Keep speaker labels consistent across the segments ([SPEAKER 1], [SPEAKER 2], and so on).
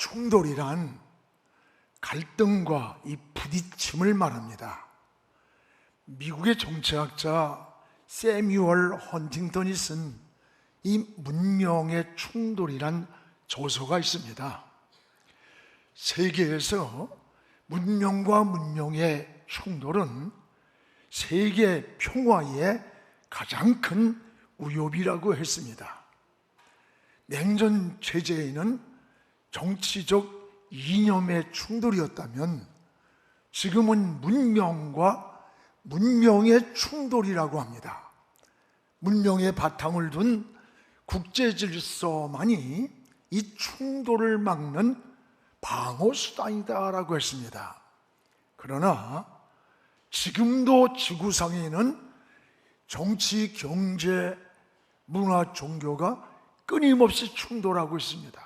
[SPEAKER 1] 충돌이란 갈등과 이 부딪힘을 말합니다. 미국의 정치학자 세뮤얼 헌팅턴이 쓴 이 문명의 충돌이란 저서가 있습니다. 세계에서 문명과 문명의 충돌은 세계 평화의 가장 큰 위협이라고 했습니다. 냉전 체제에는 정치적 이념의 충돌이었다면 지금은 문명과 문명의 충돌이라고 합니다. 문명의 바탕을 둔 국제 질서만이 이 충돌을 막는 방어 수단이다라고 했습니다. 그러나 지금도 지구상에는 정치, 경제, 문화, 종교가 끊임없이 충돌하고 있습니다.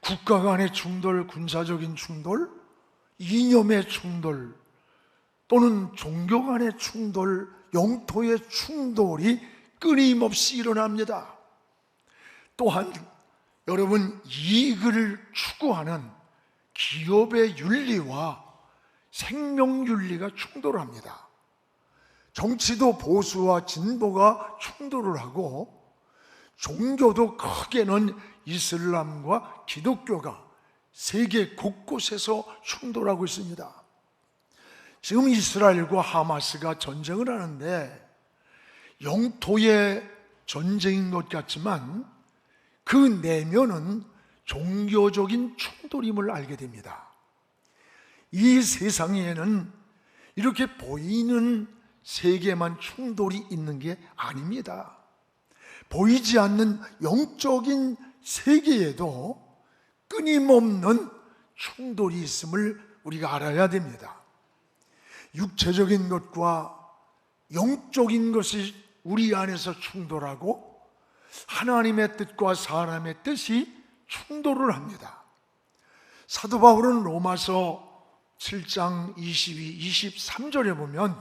[SPEAKER 1] 국가 간의 충돌, 군사적인 충돌, 이념의 충돌, 또는 종교 간의 충돌, 영토의 충돌이 끊임없이 일어납니다. 또한 여러분, 이익을 추구하는 기업의 윤리와 생명윤리가 충돌합니다. 정치도 보수와 진보가 충돌을 하고 종교도 크게는 이슬람과 기독교가 세계 곳곳에서 충돌하고 있습니다. 지금 이스라엘과 하마스가 전쟁을 하는데 영토의 전쟁인 것 같지만 그 내면은 종교적인 충돌임을 알게 됩니다. 이 세상에는 이렇게 보이는 세계만 충돌이 있는 게 아닙니다. 보이지 않는 영적인 세계에도 끊임없는 충돌이 있음을 우리가 알아야 됩니다. 육체적인 것과 영적인 것이 우리 안에서 충돌하고 하나님의 뜻과 사람의 뜻이 충돌을 합니다. 사도 바울은 로마서 7장 22, 23절에 보면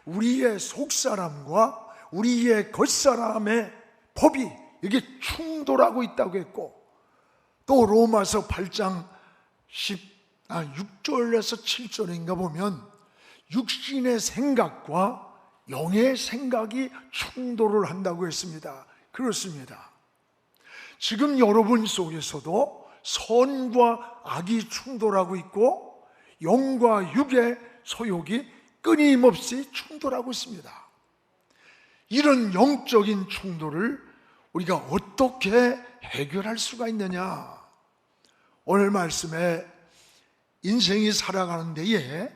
[SPEAKER 1] 우리의 속사람과 우리의 겉사람의 법이 이게 충돌하고 있다고 했고, 또 로마서 8장 6절에서 7절인가 보면 육신의 생각과 영의 생각이 충돌을 한다고 했습니다. 그렇습니다. 지금 여러분 속에서도 선과 악이 충돌하고 있고 영과 육의 소욕이 끊임없이 충돌하고 있습니다. 이런 영적인 충돌을 우리가 어떻게 해결할 수가 있느냐? 오늘 말씀에 인생이 살아가는 데에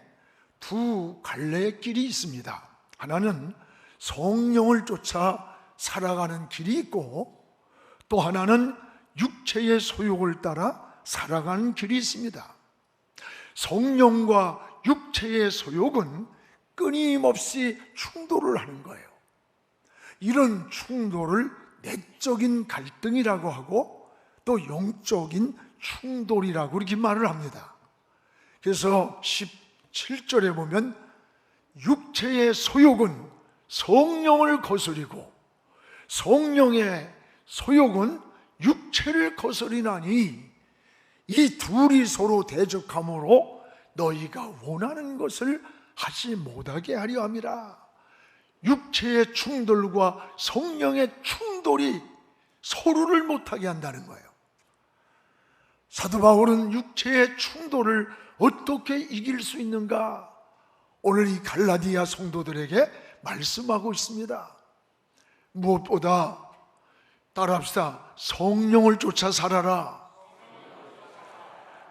[SPEAKER 1] 두 갈래의 길이 있습니다. 하나는 성령을 쫓아 살아가는 길이 있고, 또 하나는 육체의 소욕을 따라 살아가는 길이 있습니다. 성령과 육체의 소욕은 끊임없이 충돌을 하는 거예요. 이런 충돌을 내적인 갈등이라고 하고 또 영적인 충돌이라고 이렇게 말을 합니다. 그래서 17절에 보면 육체의 소욕은 성령을 거스리고 성령의 소욕은 육체를 거스리나니 이 둘이 서로 대적함으로 너희가 원하는 것을 하지 못하게 하려 함이라. 육체의 충돌과 성령의 충돌이 서로를 못하게 한다는 거예요. 사도 바울은 육체의 충돌을 어떻게 이길 수 있는가? 오늘 이 갈라디아 성도들에게 말씀하고 있습니다. 무엇보다 따라합시다. 성령을 쫓아 살아라.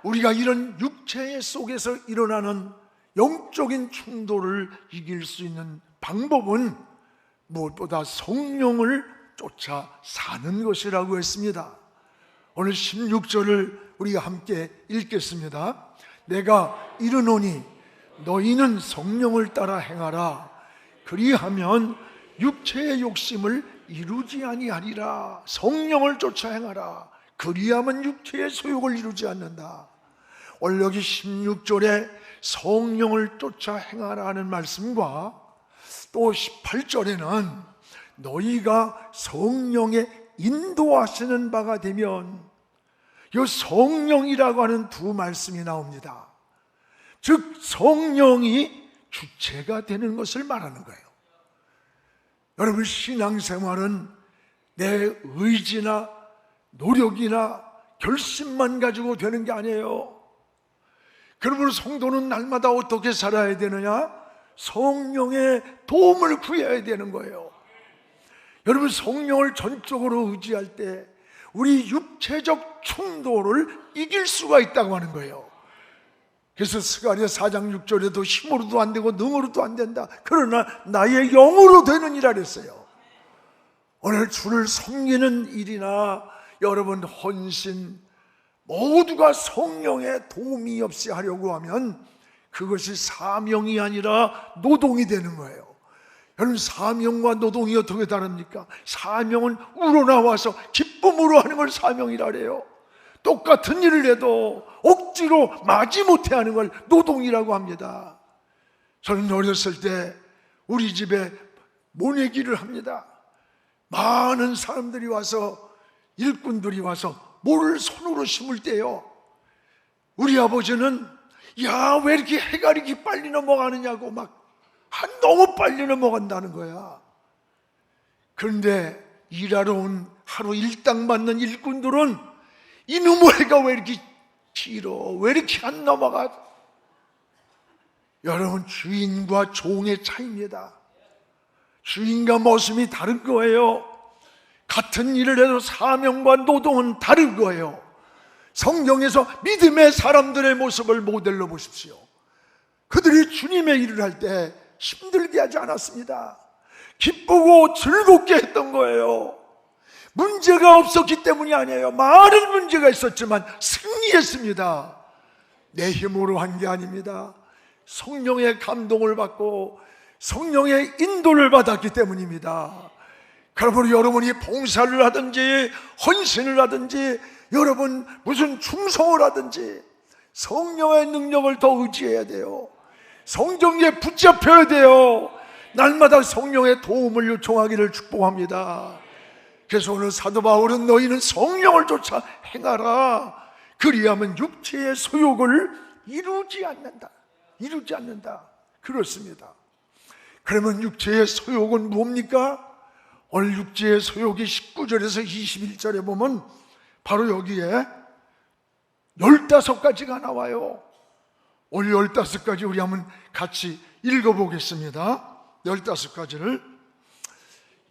[SPEAKER 1] 우리가 이런 육체 속에서 일어나는 영적인 충돌을 이길 수 있는 방법은 무엇보다 성령을 쫓아 사는 것이라고 했습니다. 오늘 16절을 우리가 함께 읽겠습니다. 내가 이르노니 너희는 성령을 따라 행하라. 그리하면 육체의 욕심을 이루지 아니하리라. 성령을 쫓아 행하라. 그리하면 육체의 소욕을 이루지 않는다. 오늘 여기 16절에 성령을 쫓아 행하라 하는 말씀과 또 18절에는 너희가 성령의 인도하시는 바가 되면, 이 성령이라고 하는 두 말씀이 나옵니다. 즉 성령이 주체가 되는 것을 말하는 거예요. 여러분, 신앙생활은 내 의지나 노력이나 결심만 가지고 되는 게 아니에요. 그러므로 성도는 날마다 어떻게 살아야 되느냐? 성령의 도움을 구해야 되는 거예요. 여러분, 성령을 전적으로 의지할 때 우리 육체적 충돌을 이길 수가 있다고 하는 거예요. 그래서 스가랴 4장 6절에도 힘으로도 안 되고 능으로도 안 된다. 그러나 나의 영으로 되느니라 그랬어요. 오늘 주를 섬기는 일이나 여러분 헌신, 모두가 성령의 도움이 없이 하려고 하면 그것이 사명이 아니라 노동이 되는 거예요. 여러분, 사명과 노동이 어떻게 다릅니까? 사명은 우러나와서 기쁨으로 하는 걸 사명이라 그래요. 똑같은 일을 해도 억지로 마지못해 하는 걸 노동이라고 합니다. 저는 어렸을 때 우리 집에 모내기를 합니다. 많은 사람들이 와서, 일꾼들이 와서 모를 손으로 심을 때요, 우리 아버지는 야, 왜 이렇게 해가 이렇게 빨리 넘어가느냐고 막 너무 빨리 넘어간다는 거야. 그런데 일하러 온 하루 일당 받는 일꾼들은 이놈의 해가 왜 이렇게 길어, 왜 이렇게 안 넘어가? 여러분, 주인과 종의 차이입니다. 주인과 모습이 다른 거예요. 같은 일을 해도 사명과 노동은 다른 거예요. 성경에서 믿음의 사람들의 모습을 모델로 보십시오. 그들이 주님의 일을 할 때 힘들게 하지 않았습니다. 기쁘고 즐겁게 했던 거예요. 문제가 없었기 때문이 아니에요. 많은 문제가 있었지만 승리했습니다. 내 힘으로 한 게 아닙니다. 성령의 감동을 받고 성령의 인도를 받았기 때문입니다. 그러므로 여러분이 봉사를 하든지 헌신을 하든지 여러분 무슨 충성을 하든지 성령의 능력을 더 의지해야 돼요. 성령에 붙잡혀야 돼요. 날마다 성령의 도움을 요청하기를 축복합니다. 그래서 오늘 사도 바울은 너희는 성령을 쫓아 행하라. 그리하면 육체의 소욕을 이루지 않는다. 그렇습니다. 그러면 육체의 소욕은 뭡니까? 오늘 육체의 소욕이 19절에서 21절에 보면 바로 여기에 15가지가 나와요. 오늘 15가지 우리 한번 같이 읽어보겠습니다. 15가지를.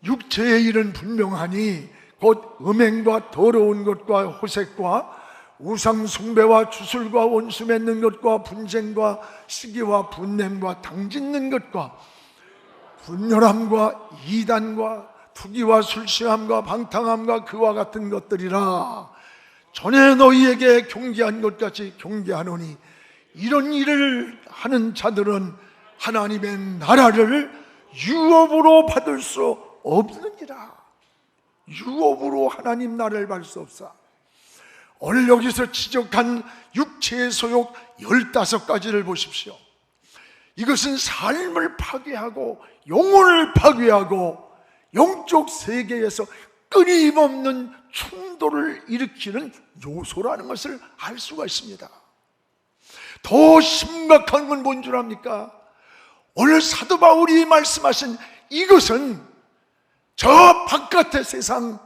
[SPEAKER 1] 육체의 일은 분명하니 곧 음행과 더러운 것과 호색과 우상 숭배와 주술과 원수 맺는 것과 분쟁과 시기와 분냄과 당짓는 것과 분열함과 이단과 투기와 술취함과 방탕함과 그와 같은 것들이라. 전에 너희에게 경계한 것 같이 경계하노니 이런 일을 하는 자들은 하나님의 나라를 유업으로 받을 수 없느니라. 유업으로 하나님 나라를 받을 수 없어. 오늘 여기서 지적한 육체의 소욕 15가지를 보십시오. 이것은 삶을 파괴하고 영혼을 파괴하고 영적 세계에서 끊임없는 충돌을 일으키는 요소라는 것을 알 수가 있습니다. 더 심각한 건 뭔 줄 압니까? 오늘 사도 바울이 말씀하신 이것은 저 바깥의 세상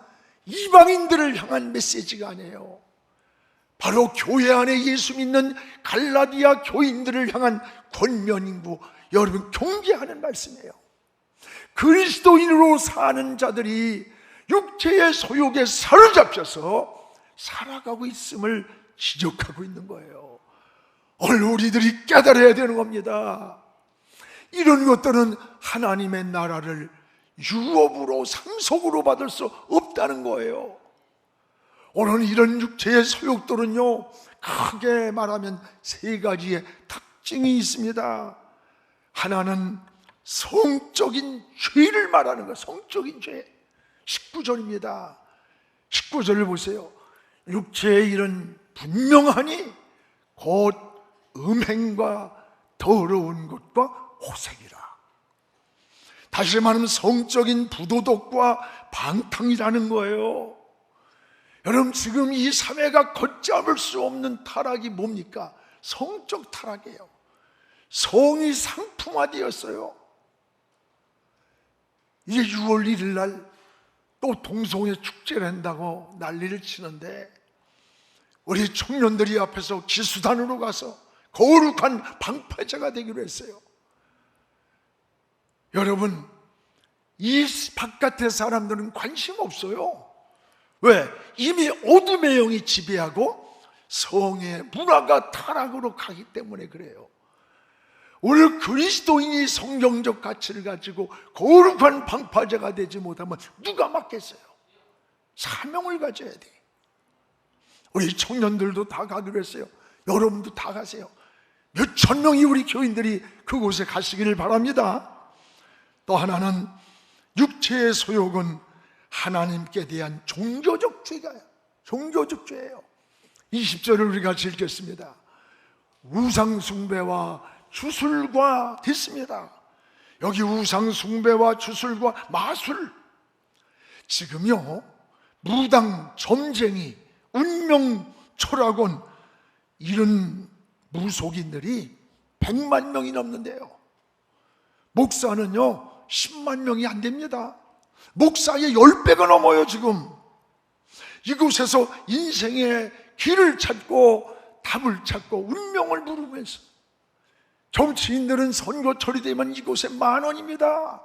[SPEAKER 1] 이방인들을 향한 메시지가 아니에요. 바로 교회 안에 예수 믿는 갈라디아 교인들을 향한 권면이고 여러분 경계하는 말씀이에요. 그리스도인으로 사는 자들이 육체의 소욕에 사로잡혀서 살아가고 있음을 지적하고 있는 거예요. 오늘 우리들이 깨달아야 되는 겁니다. 이런 것들은 하나님의 나라를 유업으로 상속으로 받을 수 없다는 거예요. 오늘 이런 육체의 소욕들은요, 크게 말하면 3가지의 특징이 있습니다. 하나는 성적인 죄를 말하는 거예요. 성적인 죄. 19절입니다. 19절을 보세요. 육체의 일은 분명하니 곧 음행과 더러운 것과 호색이라. 다시 말하면 성적인 부도덕과 방탕이라는 거예요. 여러분, 지금 이 사회가 걷잡을 수 없는 타락이 뭡니까? 성적 타락이에요. 성이 상품화되었어요. 이제 6월 1일 날 또 동성애 축제를 한다고 난리를 치는데, 우리 청년들이 앞에서 기수단으로 가서 거룩한 방파제가 되기로 했어요. 여러분, 이 바깥의 사람들은 관심 없어요. 왜? 이미 어둠의 영이 지배하고 성의 문화가 타락으로 가기 때문에 그래요. 오늘 그리스도인이 성경적 가치를 가지고 거룩한 방파제가 되지 못하면 누가 맡겠어요? 사명을 가져야 돼. 우리 청년들도 다 가기로 했어요. 여러분도 다 가세요. 몇천 명이 우리 교인들이 그곳에 가시기를 바랍니다. 또 하나는 육체의 소욕은 하나님께 대한 종교적 죄가요. 종교적 죄예요. 20절을 우리가 읽겠습니다. 우상 숭배와 주술과 됐습니다. 여기 우상 숭배와 주술과 마술, 지금요 무당, 점쟁이, 운명 철학원, 이런 무속인들이 100만 명이 넘는데요, 목사는요 10만 명이 안 됩니다. 목사의 10배가 넘어요. 지금 이곳에서 인생의 길을 찾고 답을 찾고 운명을 물으면서, 정치인들은 선거철이 되면 이곳에 10,000원입니다.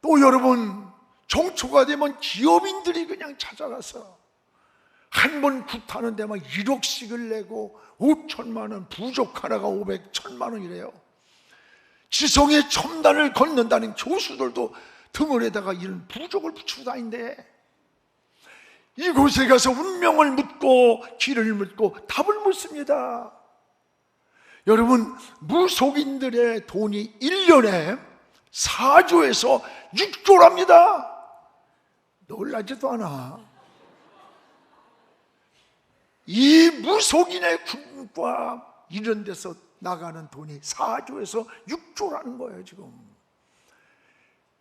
[SPEAKER 1] 또 여러분, 정초가 되면 기업인들이 그냥 찾아가서 한 번 굿하는 데만 1억씩을 내고 5천만 원, 부족 하나가 500, 1,000만 원이래요. 지성의 첨단을 걷는다는 교수들도 등을에다가 이런 부족을 붙이고 다닌대. 이곳에 가서 운명을 묻고 길을 묻고 답을 묻습니다. 여러분, 무속인들의 돈이 1년에 4조에서 6조랍니다. 놀라지도 않아. 이 무속인의 군과 이런 데서 나가는 돈이 4조에서 6조라는 거예요. 지금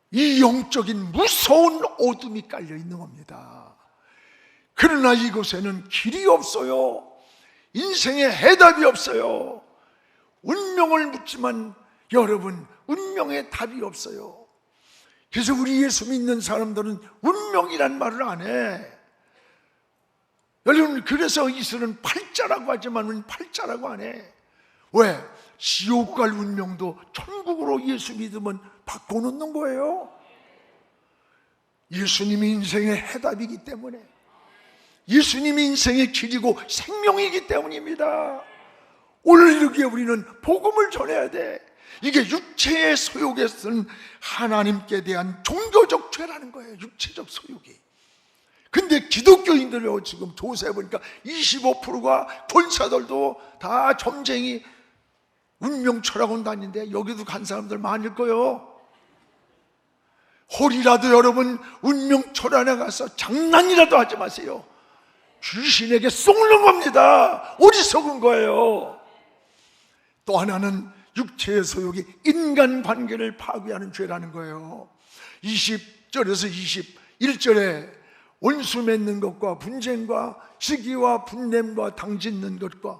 [SPEAKER 1] 이 영적인 무서운 어둠이 깔려 있는 겁니다. 그러나 이곳에는 길이 없어요. 인생의 해답이 없어요. 운명을 묻지만 여러분, 운명의 답이 없어요. 그래서 우리 예수 믿는 사람들은 운명이란 말을 안 해. 여러분, 그래서 이슬은 팔자라고 하지만 우리는 팔자라고 안 해. 왜? 지옥 갈 운명도 천국으로 예수 믿으면 바꿔놓는 거예요. 예수님이 인생의 해답이기 때문에, 예수님이 인생의 길이고 생명이기 때문입니다. 오늘 여기에 우리는 복음을 전해야 돼. 이게 육체의 소욕에 쓴 하나님께 대한 종교적 죄라는 거예요. 육체적 소욕이. 근데 기독교인들요, 지금 조사해 보니까 25%가 권사들도 다 점쟁이, 운명 철학원 다니는데 여기도 간 사람들 많을 거예요. 홀이라도 여러분, 운명 철학원에 가서 장난이라도 하지 마세요. 귀신에게 속는 겁니다. 어리석은 거예요. 또 하나는 육체의 소욕이 인간관계를 파괴하는 죄라는 거예요. 20절에서 21절에 원수 맺는 것과 분쟁과 시기와 분냄과 당짓는 것과,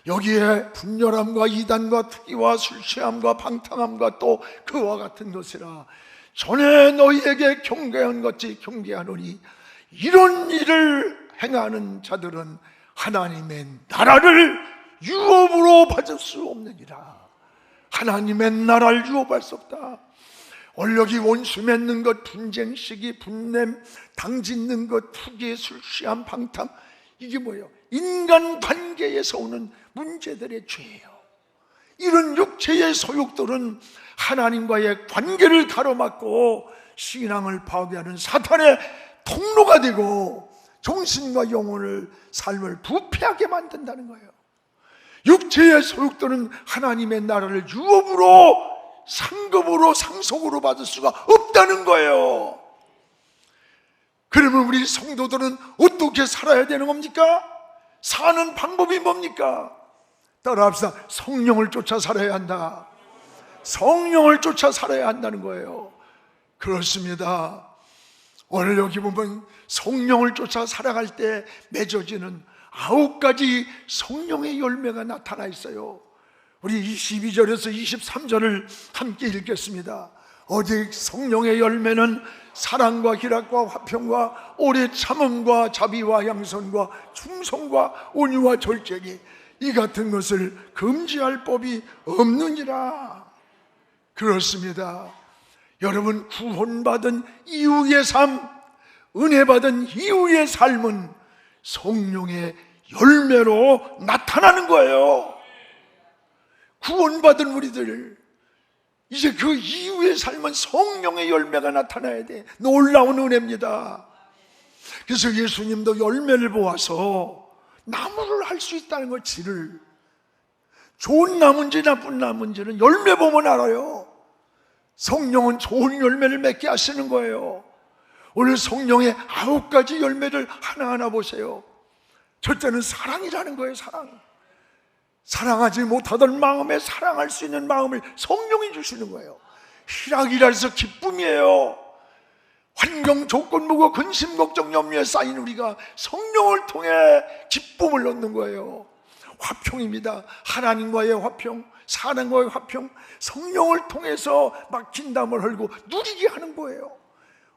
[SPEAKER 1] 여기에 분열함과 이단과 투기와 술취함과 방탕함과 또 그와 같은 것이라 전에 너희에게 경계한 것이 경계하노니, 이런 일을 행하는 자들은 하나님의 나라를 유업으로 받을 수 없느니라. 하나님의 나라를 유업할 수 없다. 원력이 원수 맺는 것, 분쟁, 시기, 분냄, 당짓는 것, 투기, 술 취함, 방탕, 이게 뭐예요? 인간관계에서 오는 문제들의 죄예요. 이런 육체의 소욕들은 하나님과의 관계를 가로막고 신앙을 파괴하는 사탄의 통로가 되고 정신과 영혼을, 삶을 부패하게 만든다는 거예요. 육체의 소욕들은 하나님의 나라를 유업으로, 상급으로, 상속으로 받을 수가 없다는 거예요. 그러면 우리 성도들은 어떻게 살아야 되는 겁니까? 사는 방법이 뭡니까? 따라합시다. 성령을 쫓아 살아야 한다. 성령을 쫓아 살아야 한다는 거예요. 그렇습니다. 오늘 여기 보면 성령을 쫓아 살아갈 때 맺어지는 9가지 성령의 열매가 나타나 있어요. 우리 22절에서 23절을 함께 읽겠습니다. 오직 성령의 열매는 사랑과 희락과 화평과 오래 참음과 자비와 양선과 충성과 온유와 절제니 이 같은 것을 금지할 법이 없느니라. 그렇습니다. 여러분, 구원받은 이후의 삶, 은혜 받은 이후의 삶은 성령의 열매로 나타나는 거예요. 구원받은 우리들, 이제 그 이후의 삶은 성령의 열매가 나타나야 돼. 놀라운 은혜입니다. 그래서 예수님도 열매를 보아서 나무를 할 수 있다는 것, 질을. 좋은 나무인지 나쁜 나무인지는 열매 보면 알아요. 성령은 좋은 열매를 맺게 하시는 거예요. 오늘 성령의 9가지 열매를 하나하나 보세요. 첫째는 사랑이라는 거예요. 사랑. 사랑하지 못하던 마음에 사랑할 수 있는 마음을 성령이 주시는 거예요. 희락이라 해서 기쁨이에요. 환경, 조건부고 근심, 걱정, 염려에 쌓인 우리가 성령을 통해 기쁨을 얻는 거예요. 화평입니다. 하나님과의 화평, 사랑과의 화평, 성령을 통해서 막힌 담을 헐고 누리게 하는 거예요.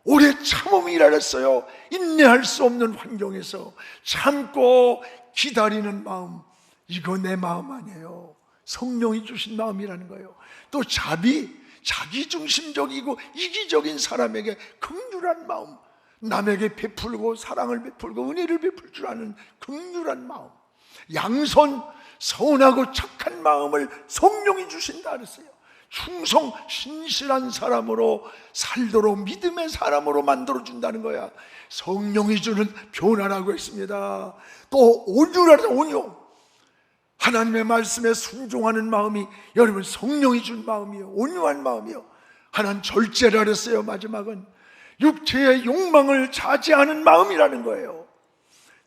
[SPEAKER 1] 오래 참음이라 했어요. 인내할 수 없는 환경에서 참고 기다리는 마음, 이거 내 마음 아니에요. 성령이 주신 마음이라는 거예요. 또 자비, 자기중심적이고 이기적인 사람에게 긍휼한 마음, 남에게 베풀고 사랑을 베풀고 은혜를 베풀 줄 아는 긍휼한 마음. 양선, 선하고 착한 마음을 성령이 주신다 그랬어요. 충성, 신실한 사람으로 살도록 믿음의 사람으로 만들어준다는 거야. 성령이 주는 변화라고 했습니다. 또 온유라는 온유, 하나님의 말씀에 순종하는 마음이 여러분 성령이 준 마음이요, 온유한 마음이요. 하나는 절제라 그랬어요. 마지막은 육체의 욕망을 자제하는 마음이라는 거예요.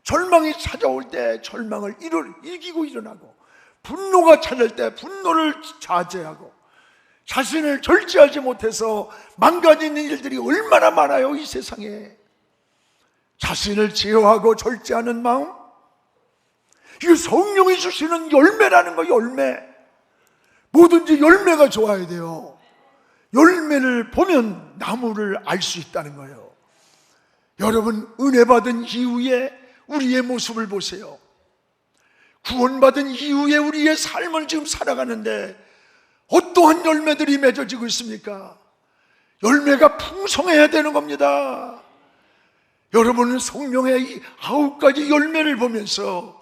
[SPEAKER 1] 절망이 찾아올 때 절망을 이기고 일어나고, 분노가 찾을 때 분노를 자제하고, 자신을 절제하지 못해서 망가지는 일들이 얼마나 많아요. 이 세상에 자신을 제어하고 절제하는 마음, 이게 성령이 주시는 열매라는 거예요. 열매. 뭐든지 열매가 좋아야 돼요. 열매를 보면 나무를 알 수 있다는 거예요. 여러분, 은혜 받은 이후에 우리의 모습을 보세요. 구원받은 이후에 우리의 삶을 지금 살아가는데 어떠한 열매들이 맺어지고 있습니까? 열매가 풍성해야 되는 겁니다. 여러분은 성령의 이 9가지 열매를 보면서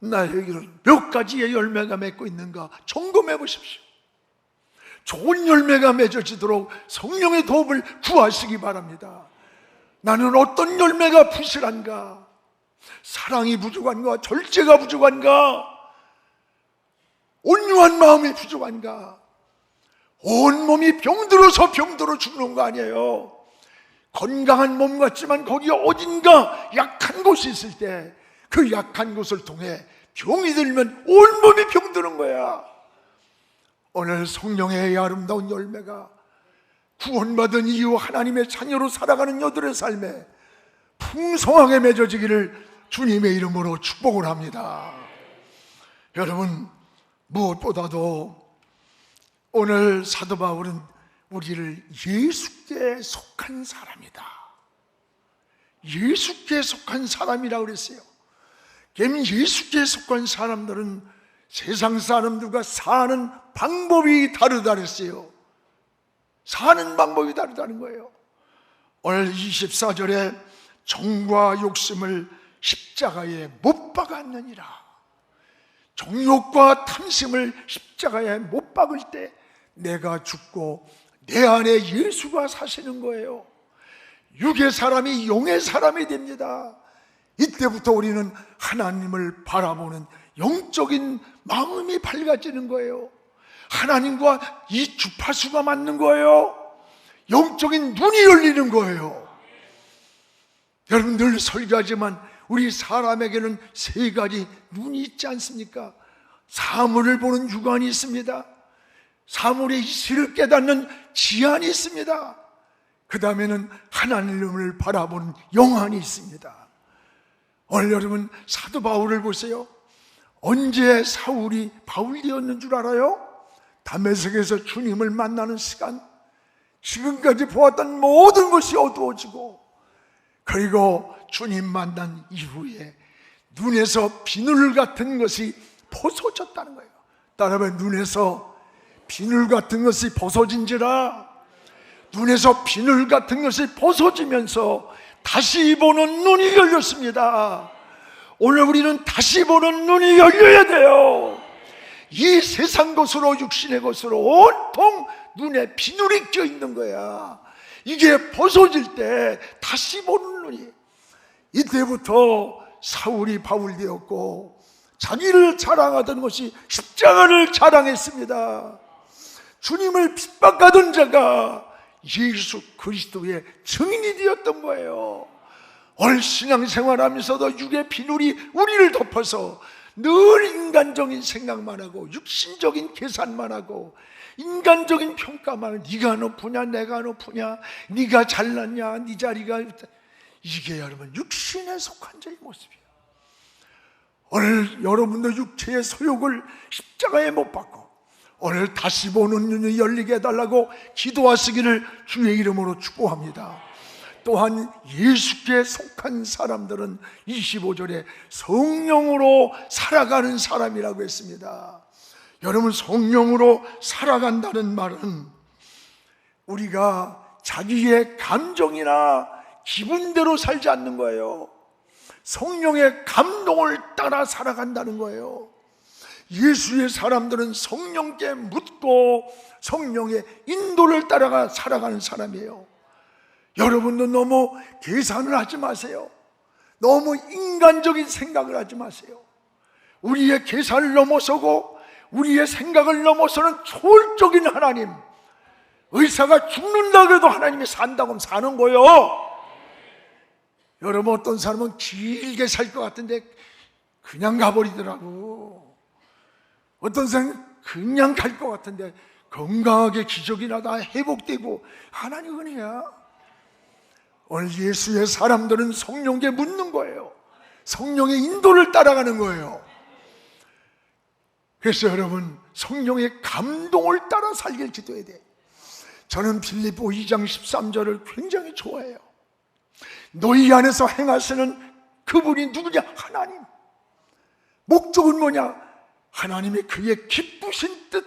[SPEAKER 1] 나에게는 몇 가지의 열매가 맺고 있는가 점검해 보십시오. 좋은 열매가 맺어지도록 성령의 도움을 구하시기 바랍니다. 나는 어떤 열매가 부실한가? 사랑이 부족한가? 절제가 부족한가? 온유한 마음이 부족한가? 온몸이 병들어서 병들어 죽는 거 아니에요. 건강한 몸 같지만 거기에 어딘가 약한 곳이 있을 때 그 약한 곳을 통해 병이 들면 온몸이 병드는 거야. 오늘 성령의 아름다운 열매가 구원받은 이후 하나님의 자녀로 살아가는 여들의 삶에 풍성하게 맺어지기를 주님의 이름으로 축복을 합니다. 여러분, 무엇보다도 오늘 사도 바울은 우리를 예수께 속한 사람이다, 예수께 속한 사람이라고 그랬어요. 예수께 속한 사람들은 세상 사람들과 사는 방법이 다르다 그랬어요. 사는 방법이 다르다는 거예요. 오늘 24절에 정과 욕심을 십자가에 못 박았느니라. 정욕과 탐심을 십자가에 못 박을 때 내가 죽고 내 안에 예수가 사시는 거예요. 육의 사람이 영의 사람이 됩니다. 이때부터 우리는 하나님을 바라보는 영적인 마음이 밝아지는 거예요. 하나님과 이 주파수가 맞는 거예요. 영적인 눈이 열리는 거예요. 여러분, 늘 설교하지만 우리 사람에게는 3가지 눈이 있지 않습니까? 사물을 보는 육안이 있습니다. 사물의 이치를 깨닫는 지안이 있습니다. 그 다음에는 하나님을 바라보는 영안이 있습니다. 오늘 여러분 사도 바울을 보세요. 언제 사울이 바울이 되었는 줄 알아요? 다메섹에서 주님을 만나는 시간, 지금까지 보았던 모든 것이 어두워지고, 그리고 주님 만난 이후에 눈에서 비늘 같은 것이 벗어졌다는 거예요. 따라하면 눈에서 비늘 같은 것이 벗어진지라, 눈에서 비늘 같은 것이 벗어지면서 다시 보는 눈이 열렸습니다. 오늘 우리는 다시 보는 눈이 열려야 돼요. 이 세상 것으로, 육신의 것으로 온통 눈에 비늘이 껴 있는 거야. 이게 벗어질 때 다시 보는 눈이, 이때부터 사울이 바울 되었고, 자기를 자랑하던 것이 십자가를 자랑했습니다. 주님을 핍박하던 자가 예수 그리스도의 증인이 되었던 거예요. 오늘 신앙생활하면서도 육의 비늘이 우리를 덮어서 늘 인간적인 생각만 하고 육신적인 계산만 하고 인간적인 평가만 하고, 네가 높으냐 내가 높으냐, 네가 잘났냐 네 자리가, 이게 여러분 육신에 속한 자의 모습이에요. 오늘 여러분도 육체의 소욕을 십자가에 못 박고 오늘 다시 보는 눈이 열리게 해달라고 기도하시기를 주의 이름으로 축복합니다. 또한 예수께 속한 사람들은 25절에 성령으로 살아가는 사람이라고 했습니다. 여러분, 성령으로 살아간다는 말은 우리가 자기의 감정이나 기분대로 살지 않는 거예요. 성령의 감동을 따라 살아간다는 거예요. 예수의 사람들은 성령께 묻고 성령의 인도를 따라가 살아가는 사람이에요. 여러분도 너무 계산을 하지 마세요. 너무 인간적인 생각을 하지 마세요. 우리의 계산을 넘어서고 우리의 생각을 넘어서는 초월적인 하나님, 의사가 죽는다고 해도 하나님이 산다고 하면 사는 거예요. 여러분, 어떤 사람은 길게 살 것 같은데 그냥 가버리더라고. 어떤 사람은 그냥 갈 것 같은데 건강하게 기적이 나다 회복되고, 하나님 은혜야. 오늘 예수의 사람들은 성령께 묻는 거예요. 성령의 인도를 따라가는 거예요. 그래서 여러분, 성령의 감동을 따라 살길 기도해야 돼. 저는 빌립보 2장 13절을 굉장히 좋아해요. 너희 안에서 행하시는 그분이 누구냐? 하나님. 목적은 뭐냐? 하나님이 그의 기쁘신 뜻,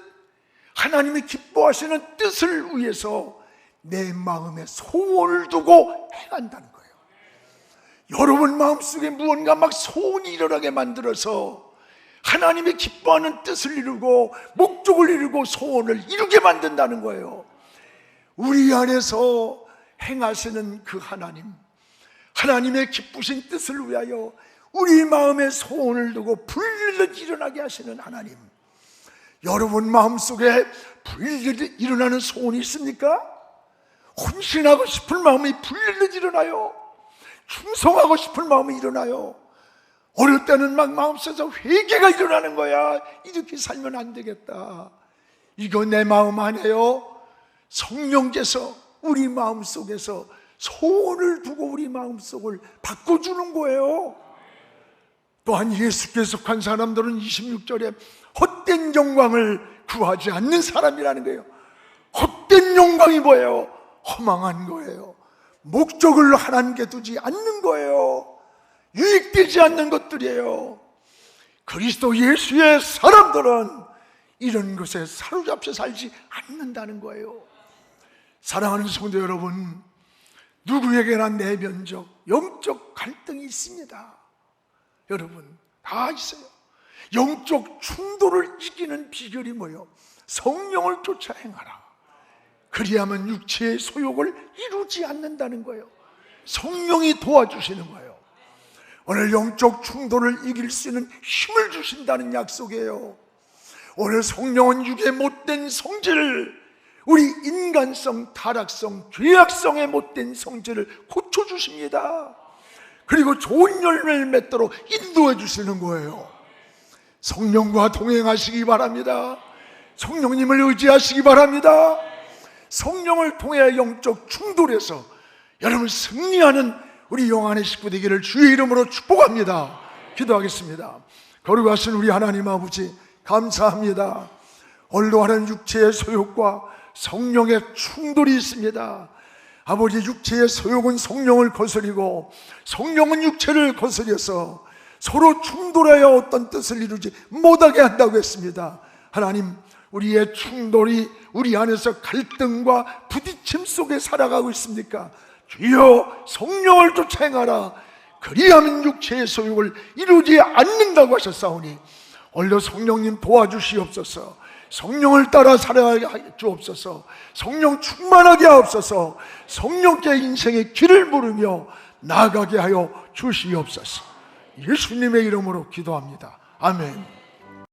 [SPEAKER 1] 하나님이 기뻐하시는 뜻을 위해서 내 마음에 소원을 두고 행한다는 거예요. 여러분 마음속에 무언가 막 소원이 일어나게 만들어서 하나님이 기뻐하는 뜻을 이루고 목적을 이루고 소원을 이루게 만든다는 거예요. 우리 안에서 행하시는 그 하나님, 하나님의 기쁘신 뜻을 위하여 우리 마음에 소원을 두고 불일듯 일어나게 하시는 하나님, 여러분 마음속에 불일듯 일어나는 소원이 있습니까? 헌신하고 싶은 마음이 불일듯 일어나요. 충성하고 싶은 마음이 일어나요. 어릴 때는 막 마음속에서 회개가 일어나는 거야. 이렇게 살면 안 되겠다. 이거 내 마음 안에요. 성령께서 우리 마음속에서 소원을 두고 우리 마음속을 바꿔주는 거예요. 또한 예수께 속한 사람들은 26절에 헛된 영광을 구하지 않는 사람이라는 거예요. 헛된 영광이 뭐예요? 허망한 거예요. 목적을 하나님께 두지 않는 거예요. 유익되지 않는 것들이에요. 그리스도 예수의 사람들은 이런 것에 사로잡혀 살지 않는다는 거예요. 사랑하는 성도 여러분, 누구에게나 내면적 영적 갈등이 있습니다. 여러분 다 있어요. 영적 충돌을 이기는 비결이 뭐예요? 성령을 쫓아 행하라. 그리하면 육체의 소욕을 이루지 않는다는 거예요. 성령이 도와주시는 거예요. 오늘 영적 충돌을 이길 수 있는 힘을 주신다는 약속이에요. 오늘 성령은 육의 못된 성질을, 우리 인간성, 타락성, 죄악성의 못된 성질을 고쳐주십니다. 그리고 좋은 열매를 맺도록 인도해 주시는 거예요. 성령과 동행하시기 바랍니다. 성령님을 의지하시기 바랍니다. 성령을 통해 영적 충돌에서 여러분 승리하는 우리 영안의 식구 되기를 주의 이름으로 축복합니다. 기도하겠습니다. 거룩하신 우리 하나님 아버지, 감사합니다. 언로하는 육체의 소욕과 성령의 충돌이 있습니다. 아버지, 육체의 소욕은 성령을 거스리고 성령은 육체를 거스려서 서로 충돌하여 어떤 뜻을 이루지 못하게 한다고 했습니다. 하나님, 우리의 충돌이 우리 안에서 갈등과 부딪힘 속에 살아가고 있습니까? 주여, 성령을 쫓아 행하라. 그리하면 육체의 소욕을 이루지 않는다고 하셨사오니 얼려 성령님 도와주시옵소서. 성령을 따라 살아가게 주옵소서. 성령 충만하게 하옵소서. 성령께 인생의 길을 물으며 나아가게 하여 주시옵소서. 예수님의 이름으로 기도합니다. 아멘.